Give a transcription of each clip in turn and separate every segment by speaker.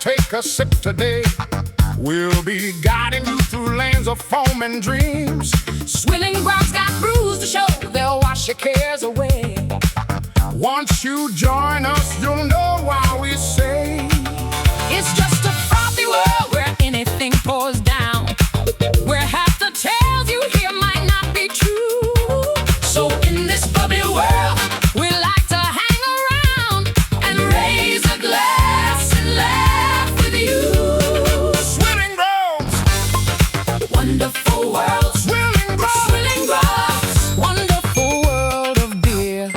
Speaker 1: take a sip today. We'll be guiding you through lanes of foam and dreams.
Speaker 2: Swilling grog's got brews to show, they'll wash your cares away.
Speaker 1: Once you join us, you'll know why we say
Speaker 2: It's just a frothy world where anything pours down, where half the tales you hear might not be true. So in this bubbly world, we like to hang around and raise a glass and laugh with you.
Speaker 1: Swilling Grogs,
Speaker 2: Wonderful world,
Speaker 1: Swilling Grogs.
Speaker 2: Swilling Grogs, wonderful world of beer.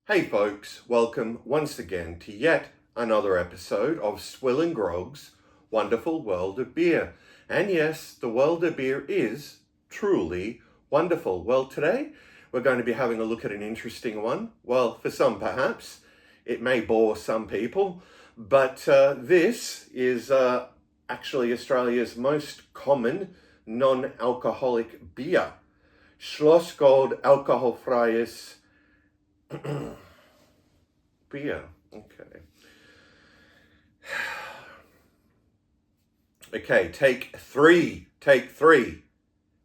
Speaker 3: Hey folks, welcome once again to yet another episode of Swilling Grog's Wonderful World of Beer. And yes, the world of beer is truly wonderful. Well, today we're going to be having a look at an interesting one. Well, for some perhaps, it may bore some people, but this is actually Australia's most common non-alcoholic beer. Schlossgold Alkoholfreies Bier. Okay, take three.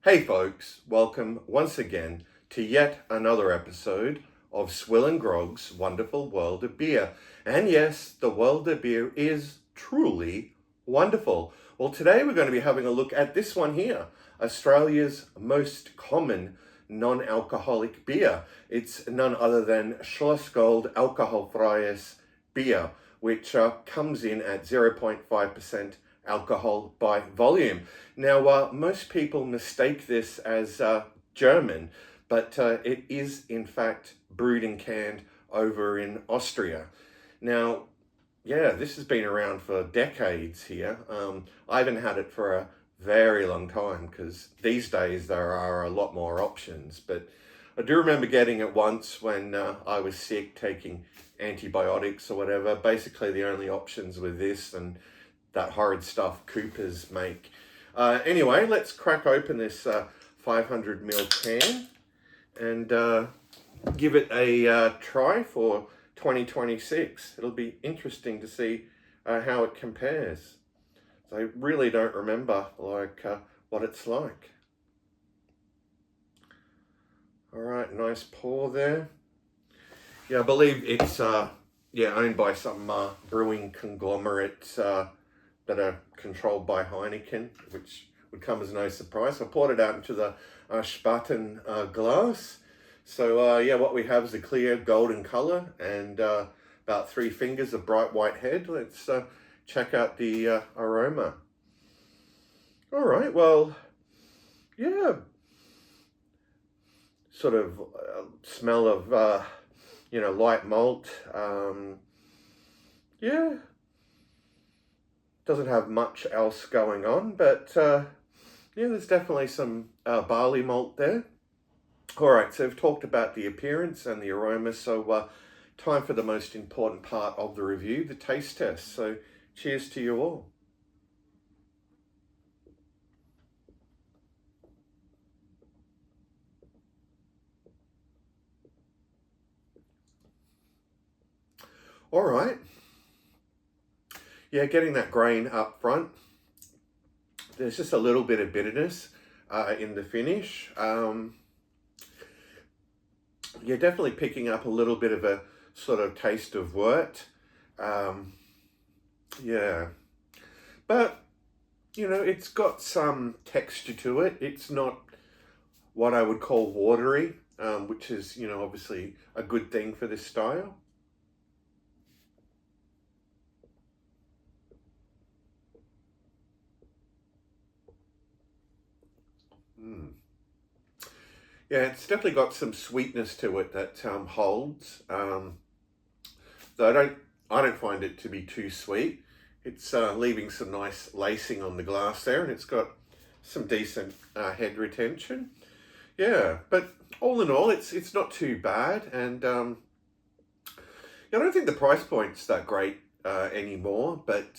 Speaker 3: Hey folks, welcome once again to yet another episode of Swilling Grog's Wonderful World of Beer. And yes, the world of beer is truly wonderful. Well, today we're going to be having a look at this one here, Australia's most common non-alcoholic beer. It's none other than Schlossgold Alkoholfreies Bier, which comes in at 0.5% alcohol by volume. Now, most people mistake this as German, but it is in fact brewed and canned over in Austria. Now, yeah, this has been around for decades here. I haven't had it for a very long time because these days there are a lot more options, but I do remember getting it once when I was sick, taking antibiotics or whatever. Basically the only options were this and that horrid stuff Coopers make. Anyway, let's crack open this 500ml can and give it a try for 2026. It'll be interesting to see how it compares. I really don't remember what it's like. All right, nice pour there. Yeah, I believe it's owned by some brewing conglomerates that are controlled by Heineken, which would come as no surprise. I poured it out into the Spaten glass. So what we have is a clear golden color and about 3 fingers of bright white head. Let's check out the aroma. All right, well, yeah, sort of smell of light malt. Yeah, doesn't have much else going on, but there's definitely some barley malt there. All right, so we've talked about the appearance and the aroma, so time for the most important part of the review, the taste test. So cheers to you all. All right. Yeah, getting that grain up front. There's just a little bit of bitterness in the finish. Definitely picking up a little bit of a sort of taste of wort. But it's got some texture to it. It's not what I would call watery, which is obviously a good thing for this style. Yeah, it's definitely got some sweetness to it that holds. Though I don't find it to be too sweet. It's leaving some nice lacing on the glass there, and it's got some decent head retention. Yeah, but all in all, it's not too bad, and I don't think the price point's that great anymore. But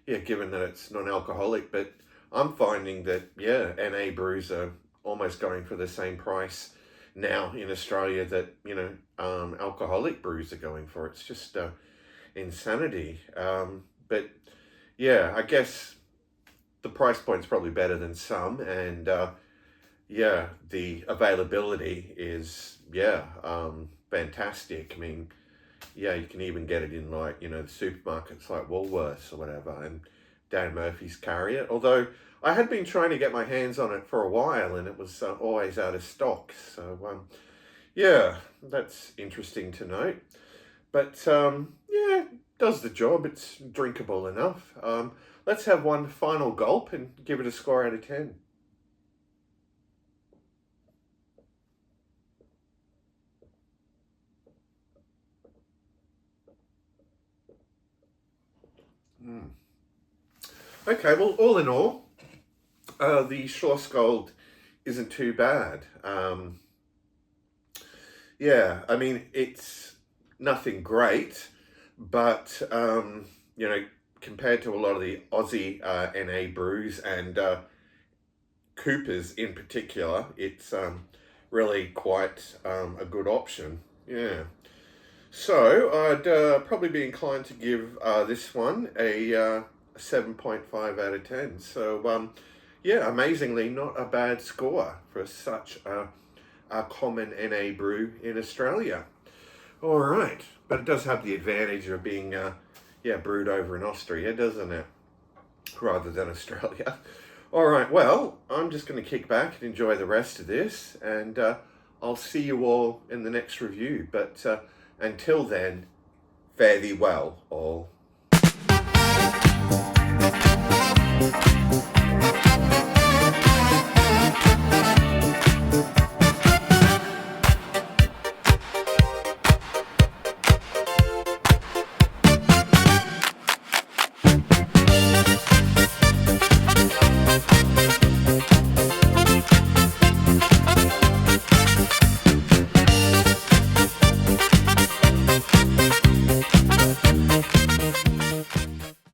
Speaker 3: given that it's non-alcoholic, but I'm finding that NA brews are almost going for the same price now in Australia that, alcoholic brews are going for. It's just insanity. But yeah, I guess the price point's probably better than some, and yeah, the availability is fantastic. I mean, yeah, you can even get it in like, the supermarkets like Woolworths or whatever, and Dan Murphy's carry it. Although I had been trying to get my hands on it for a while and it was always out of stock. So, yeah, that's interesting to note. But yeah, does the job. It's drinkable enough. Let's have one final gulp and give it a score out of 10. Okay, well, all in all, the Schlossgold isn't too bad. Yeah, I mean, it's nothing great, but, compared to a lot of the Aussie NA brews and Coopers in particular, it's really quite a good option. Yeah. So I'd probably be inclined to give this one a 7.5 out of 10. So yeah, amazingly not a bad score for such a common NA brew in Australia. All right, but it does have the advantage of being brewed over in Austria, doesn't it? Rather than Australia. All right, well, I'm just going to kick back and enjoy the rest of this, and I'll see you all in the next review. But until then, fare thee well, all.